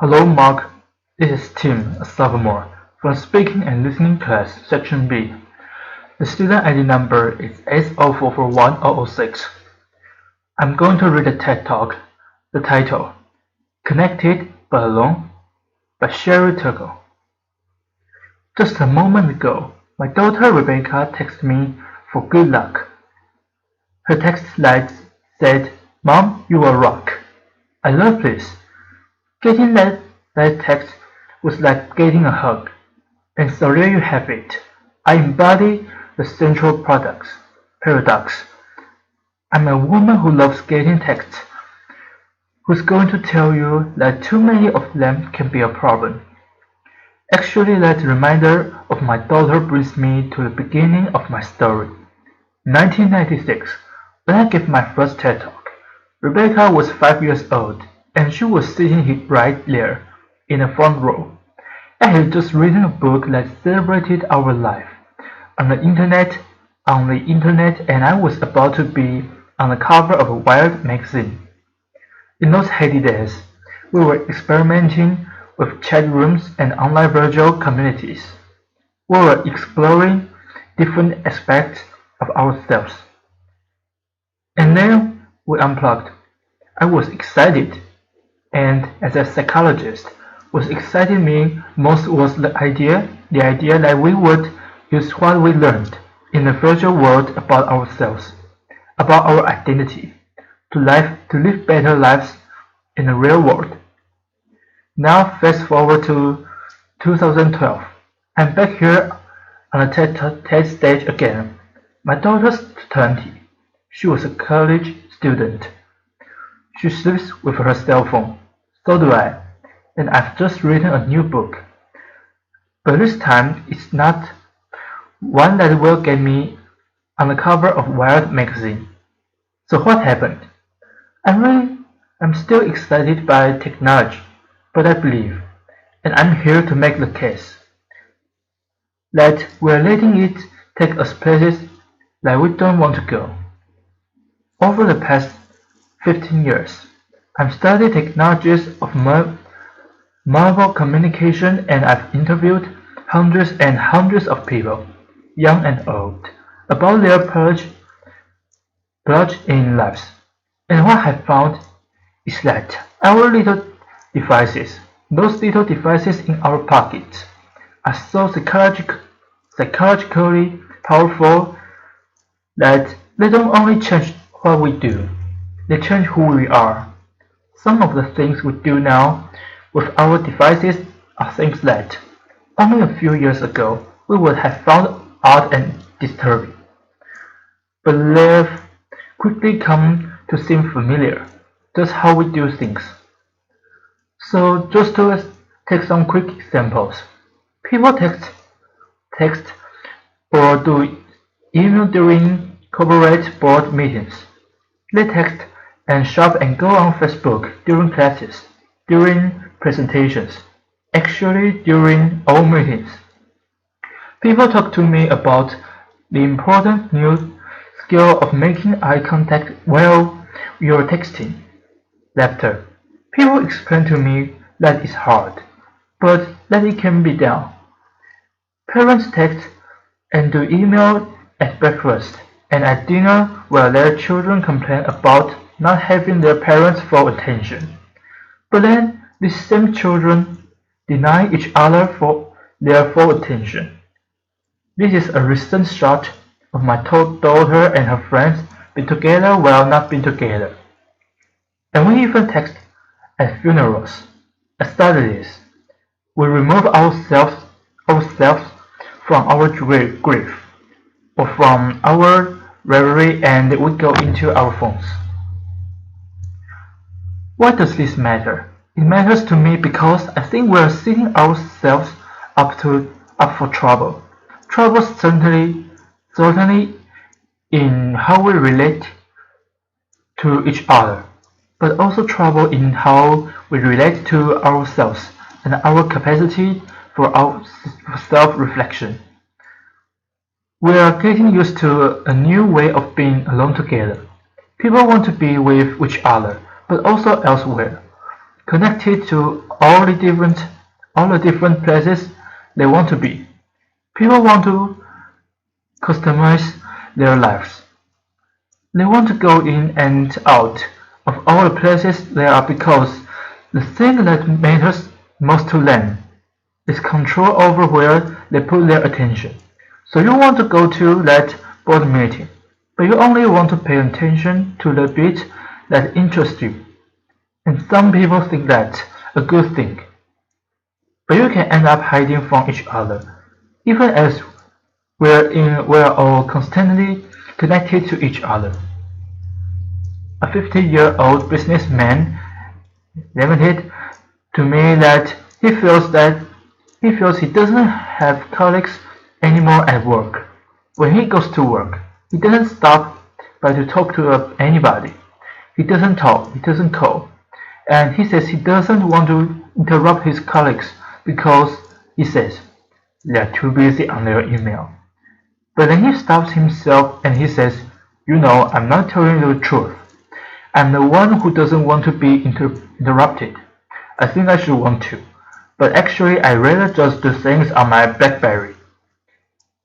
Hello, Mark. This is Tim, a sophomore, from Speaking and Listening Class, Section B. The student ID number is S04410006. I'm going to read a TED Talk. The title, Connected but Alone, by Sherry Turkle. Just a moment ago, my daughter Rebecca texted me for good luck. Her text said, "Mom, you are rock." I love this. Getting that text was like getting a hug. And so there you have it. I embody the central paradox. I'm a woman who loves getting texts, who's going to tell you that too many of them can be a problem. Actually, that reminder of my daughter brings me to the beginning of my story. 1996, when I gave my first TED Talk, Rebecca was 5 years old, and she was sitting right there, in the front row. I had just written a book that celebrated our life on the internet, and I was about to be on the cover of a Wired magazine. In those heady days, we were experimenting with chat rooms and online virtual communities. We were exploring different aspects of ourselves. And then we unplugged. I was excited, and as a psychologist, what excited me most was the idea that we would use what we learned in the virtual world about ourselves, about our identity, to live better lives in the real world. Now fast forward to 2012. I'm back here on the TED stage again. My daughter's 20. She was a college student. She sleeps with her cell phone. So do I. And I've just written a new book. But this time it's not one that will get me on the cover of Wired magazine. So what happened? I'm still excited by technology, but I believe, and I'm here to make the case, that we're letting it take us places that we don't want to go. Over the past 15 years, I've studied technologies of mobile communication, and I've interviewed hundreds and hundreds of people, young and old, about their plunge in lives. And what I found is that our little devices, those little devices in our pockets, are so psychologically powerful that they don't only change what we do, they change who we are. Some of the things we do now with our devices are things that, only a few years ago, we would have found odd and disturbing. But they've quickly come to seem familiar. That's how we do things. So just to take some quick examples. People text or do email during corporate board meetings. They text and shop and go on Facebook during classes, during presentations, actually during all meetings. People talk to me about the important new skill of making eye contact while you're texting. Laughter. People explain to me that it's hard, but that it can be done. Parents text and do email at breakfast and at dinner while their children complain about not having their parents' full attention. But then these same children deny each other for their full attention. This is a recent shot of my daughter and her friends being together while not being together. And we even text at funerals. I studied this. We remove ourselves from our grief or from our reverie, and we go into our phones. Why does this matter? It matters to me because I think we're setting ourselves up for trouble. Trouble certainly in how we relate to each other, but also trouble in how we relate to ourselves and our capacity for our self-reflection. We are getting used to a new way of being alone together. People want to be with each other, but also elsewhere. connected to all the different places they want to be. People want to customize their lives. They want to go in and out of all the places they are because the thing that matters most to them is control over where they put their attention. So you want to go to that board meeting, but you only want to pay attention to the bit that interests you. And some people think that's a good thing, but you can end up hiding from each other, even as we're all constantly connected to each other. A 50-year-old businessman lamented to me that he feels he doesn't have colleagues anymore at work. When he goes to work, he doesn't stop by to talk to anybody. He doesn't talk, he doesn't call, and he says he doesn't want to interrupt his colleagues because, he says, they're too busy on their email. But then he stops himself and he says, I'm not telling you the truth. I'm the one who doesn't want to be interrupted. I think I should want to, but actually I rather just do things on my BlackBerry.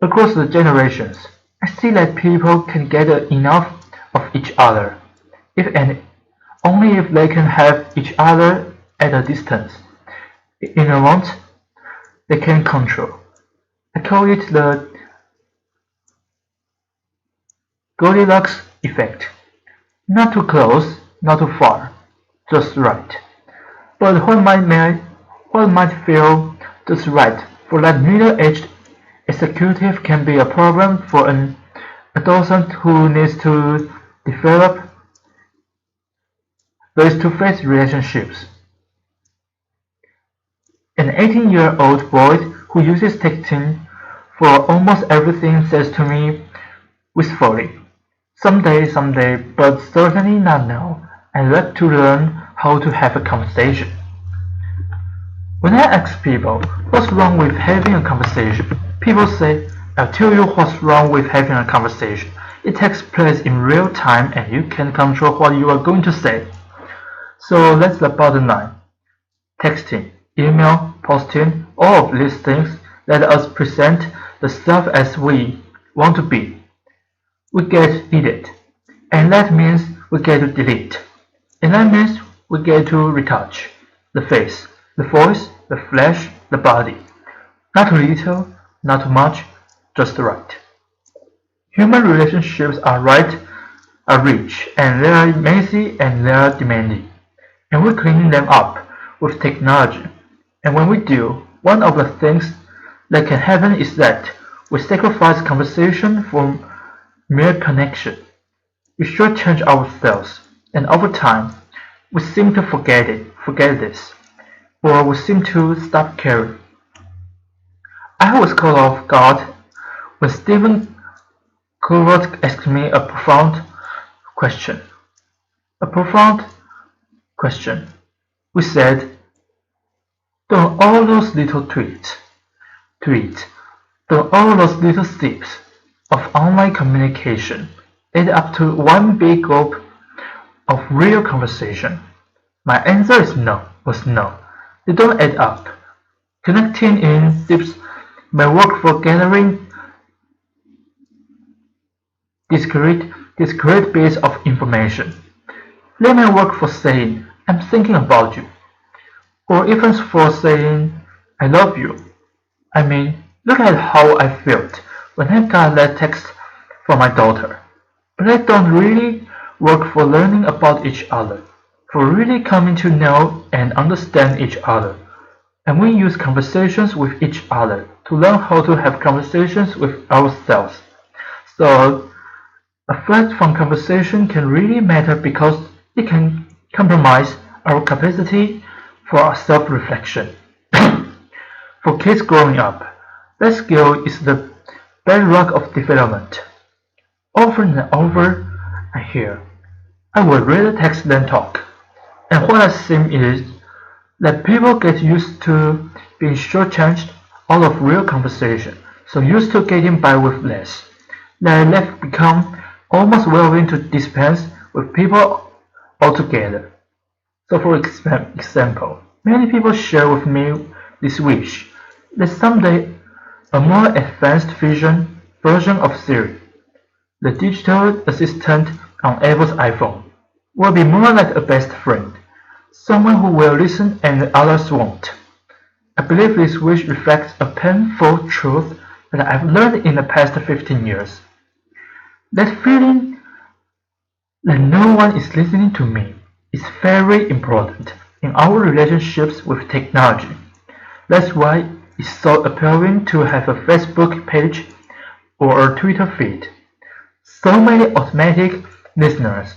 Across the generations, I see that people can get enough of each other, if and only if they can have each other at a distance. In a want they can control. I call it the Goldilocks effect. Not too close, not too far, just right. But what might feel just right for that middle-aged executive can be a problem for an adolescent who needs to develop face-to-face relationships. An 18-year-old boy who uses texting for almost everything says to me wistfully, someday, but certainly not now. I'd like to learn how to have a conversation. When I ask people what's wrong with having a conversation, people say, I'll tell you what's wrong with having a conversation. It takes place in real time and you can control what you are going to say. So that's the bottom line. Texting, email, posting, all of these things let us present the stuff as we want to be. We get edit, and that means we get to delete, and that means we get to retouch the face, the voice, the flesh, the body. Not too little, not too much, just right. Human relationships are rich, and they are messy, and they are demanding, and we're cleaning them up with technology. And when we do, one of the things that can happen is that we sacrifice conversation for mere connection. We shortchange ourselves, and over time, we seem to forget this, or we seem to stop caring. I was caught off guard when Stephen Colbert asked me a profound question. A profound question. We said, don't all those little tweets, don't all those little steps of online communication add up to one big gulp of real conversation? My answer was no. They don't add up. Connecting in tips may work for gathering discrete bits of information. They may work for saying, I'm thinking about you, or even for saying, I love you. I mean, look at how I felt when I got that text from my daughter. But they don't really work for learning about each other, for really coming to know and understand each other. And we use conversations with each other to learn how to have conversations with ourselves. So, a flight from conversation can really matter because it can compromise our capacity for self-reflection. For kids growing up, that skill is the bedrock of development. Over and over, I hear, I would rather text than talk. And what I've seen is that people get used to being shortchanged out of real conversation, so used to getting by with less, that they've become almost willing to dispense with people altogether. So for example, many people share with me this wish that someday a more advanced version of Siri, the digital assistant on Apple's iPhone, will be more like a best friend, someone who will listen and others won't. I believe this wish reflects a painful truth that I've learned in the past 15 years. That feeling that no one is listening to me is very important in our relationships with technology. That's why it's so appealing to have a Facebook page or a Twitter feed. So many automatic listeners,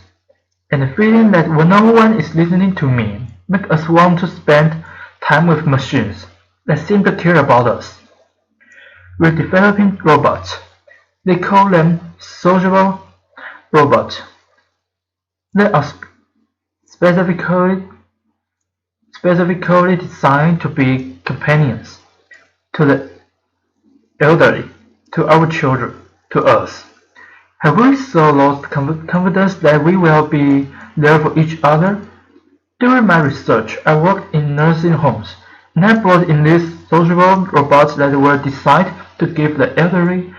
and the feeling that no one is listening to me make us want to spend time with machines that seem to care about us. We're developing robots. They call them sociable robots. They are specifically designed to be companions to the elderly, to our children, to us. Have we so lost confidence that we will be there for each other? During my research, I worked in nursing homes, and I brought in these sociable robots that were designed to give the elderly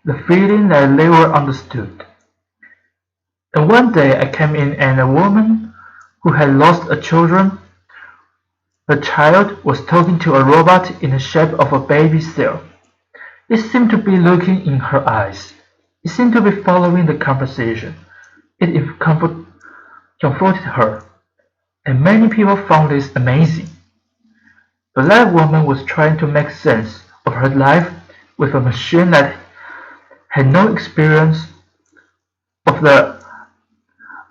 the feeling that they were understood. And one day I came in and a woman who had lost a child was talking to a robot in the shape of a baby seal. It seemed to be looking in her eyes. It seemed to be following the conversation. It comforted her, and many people found this amazing. But that woman was trying to make sense of her life with a machine that had no experience of the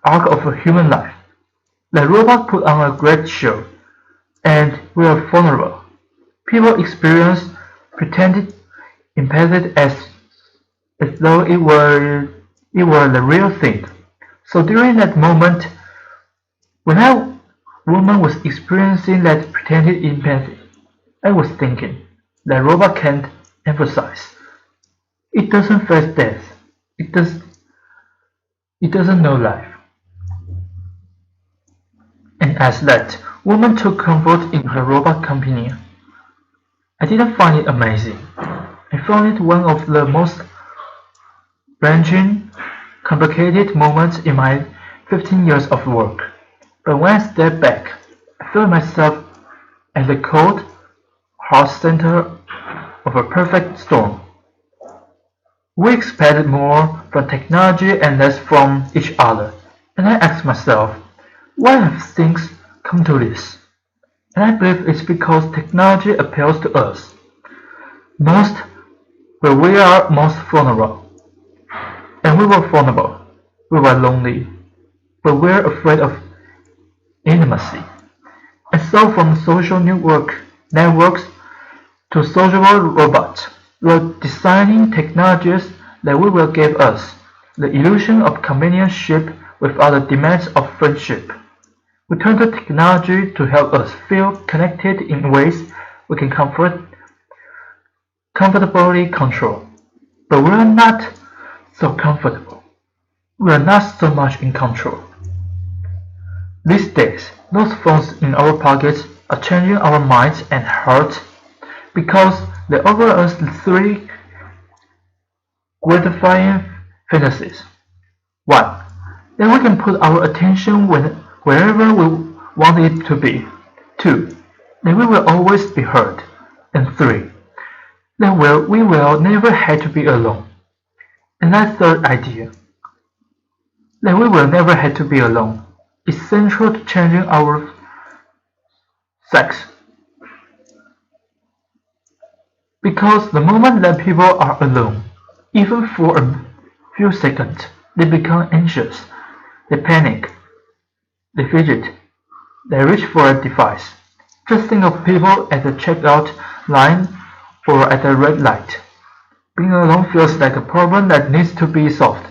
arc of a human life. The robot put on a great show, and we were vulnerable. People experienced pretended empathy as though it were the real thing. So during that moment, when that woman was experiencing that pretended empathy, I was thinking, the robot can't emphasize. It doesn't face death. It does. It doesn't know life. And as that woman took comfort in her robot companion, I didn't find it amazing. I found it one of the most ranging, complicated moments in my 15 years of work. But when I stepped back, I felt myself at the cold, heart center of a perfect storm. We expected more from technology and less from each other, and I asked myself, why have things come to this? And I believe it's because technology appeals to us most where we are most vulnerable. And we were vulnerable, we were lonely, but we're afraid of intimacy. And so from social networks to sociable robots, we're designing technologies that will give us the illusion of companionship without the demands of friendship. We turn to technology to help us feel connected in ways we can comfortably control. But we're not so comfortable. We're not so much in control. These days, those phones in our pockets are changing our minds and hearts because they offer us three gratifying fantasies. One, that we can put our attention wherever we want it to be. Two, that we will always be heard. And three, that we will never have to be alone. And that third idea, that we will never have to be alone, is central to changing our sex. Because the moment that people are alone, even for a few seconds, they become anxious, they panic, they fidget, they reach for a device. Just think of people at the checkout line or at a red light. Being alone feels like a problem that needs to be solved.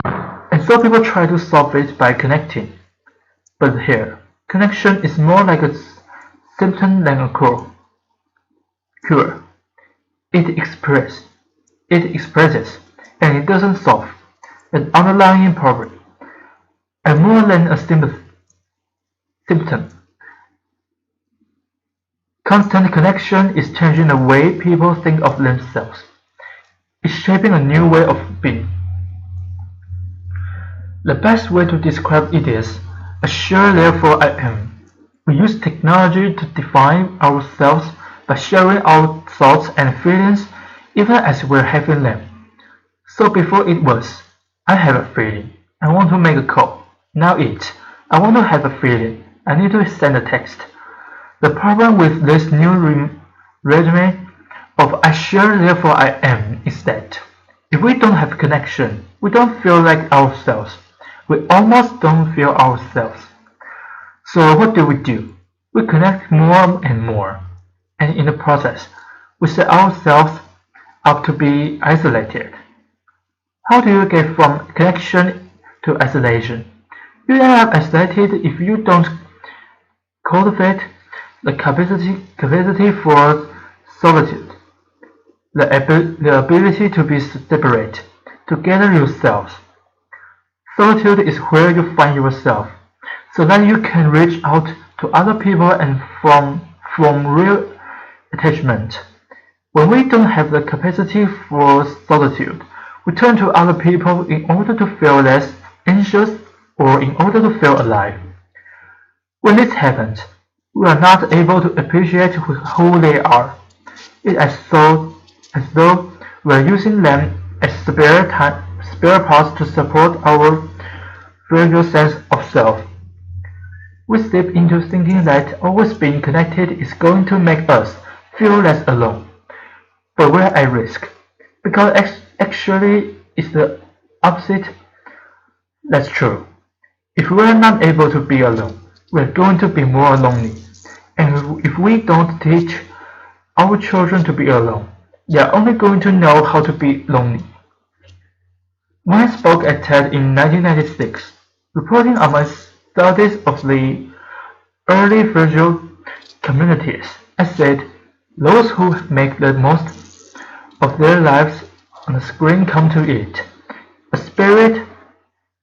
And so people try to solve it by connecting. But here, connection is more like a symptom than a cure. It expresses, and it doesn't solve, an underlying problem, and more than a Symptom: constant connection is changing the way people think of themselves. It's shaping a new way of being. The best way to describe it is, assure therefore I am. We use technology to define ourselves by sharing our thoughts and feelings even as we're having them. So before it was, I have a feeling, I want to make a call. Now it's, I want to have a feeling, I need to send a text. The problem with this new regimen of I share therefore I am is that if we don't have connection, we don't feel like ourselves. We almost don't feel ourselves. So what do? We connect more and more, and in the process, we set ourselves up to be isolated. How do you get from connection to isolation? You end up isolated if you don't cultivate the capacity for solitude, the ability to be separate, to gather yourselves. Solitude is where you find yourself, so that you can reach out to other people and form real attachment. When we don't have the capacity for solitude, we turn to other people in order to feel less anxious or in order to feel alive. When this happens, we are not able to appreciate who they are. It's as though we are using them as spare parts to support our fragile sense of self. We slip into thinking that always being connected is going to make us feel less alone. But we're at risk, because actually it's the opposite that's true. If we're not able to be alone, we're going to be more lonely. And if we don't teach our children to be alone, they are only going to know how to be lonely. When I spoke at TED in 1996, reporting on my studies of the early virtual communities, I said, those who make the most of their lives on the screen come to it,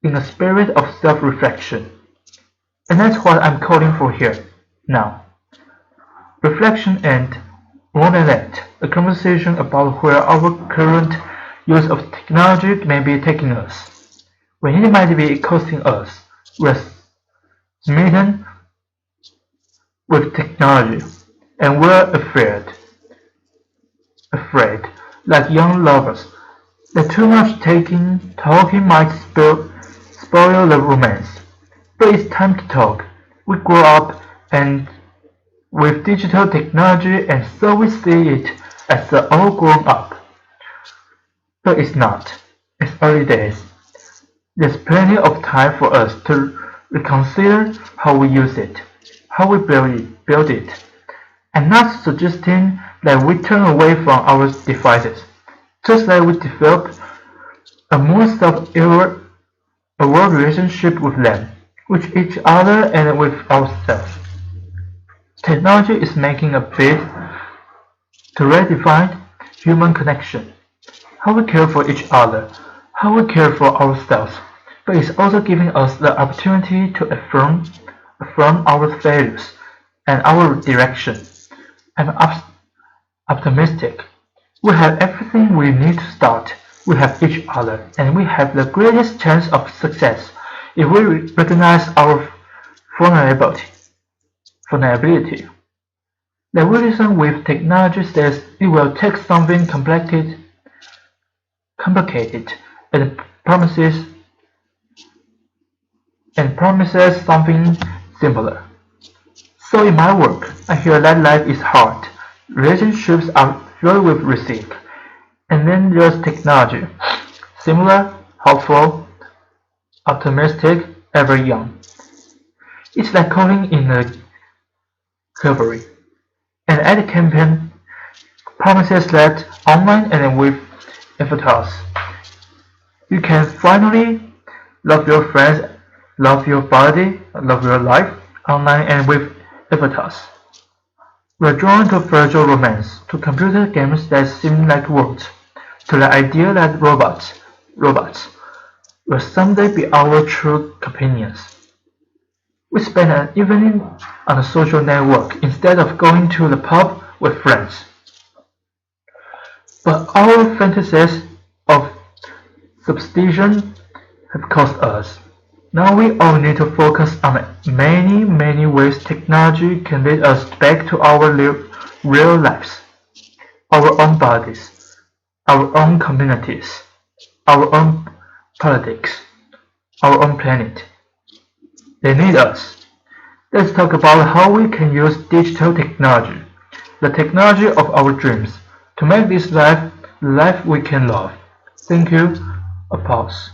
in a spirit of self-reflection. And that's what I'm calling for here, now. Reflection and, more than that, a conversation about where our current use of technology may be taking us. When it might be costing us, we're smitten with technology, and we're afraid, like young lovers, that too much talking might spoil the romance. But it's time to talk. We grow up and with digital technology, and so we see it as the all grown up. But it's not. It's early days. There's plenty of time for us to reconsider how we use it, how we build it. I'm not suggesting that we turn away from our devices, just like we develop a more self-aware relationship with them, with each other and with ourselves. Technology is making a bid to redefine human connection, how we care for each other, how we care for ourselves, but it's also giving us the opportunity to affirm our values and our direction. I'm optimistic. We have everything we need to start. We have each other, and we have the greatest chance of success if we recognize our vulnerability. The reason with technology says it will take something complicated and promises something simpler. So in my work, I hear that life is hard, relationships are filled with risk, and then there's technology, similar, hopeful, optimistic, ever young. It's like calling in a cavalry. An ad campaign promises that online and with avatars, you can finally love your friends, love your body, love your life, online and with avatars. We're drawn to virtual romance, to computer games that seem like worlds, to the idea that robots, will someday be our true companions. We spend an evening on a social network instead of going to the pub with friends. But our fantasies of substitution have cost us. Now we all need to focus on many ways technology can lead us back to our real lives, our own bodies, our own communities, our own politics, our own planet. They need us. Let's talk about how we can use digital technology, the technology of our dreams, to make this life the life we can love. Thank you. A pause.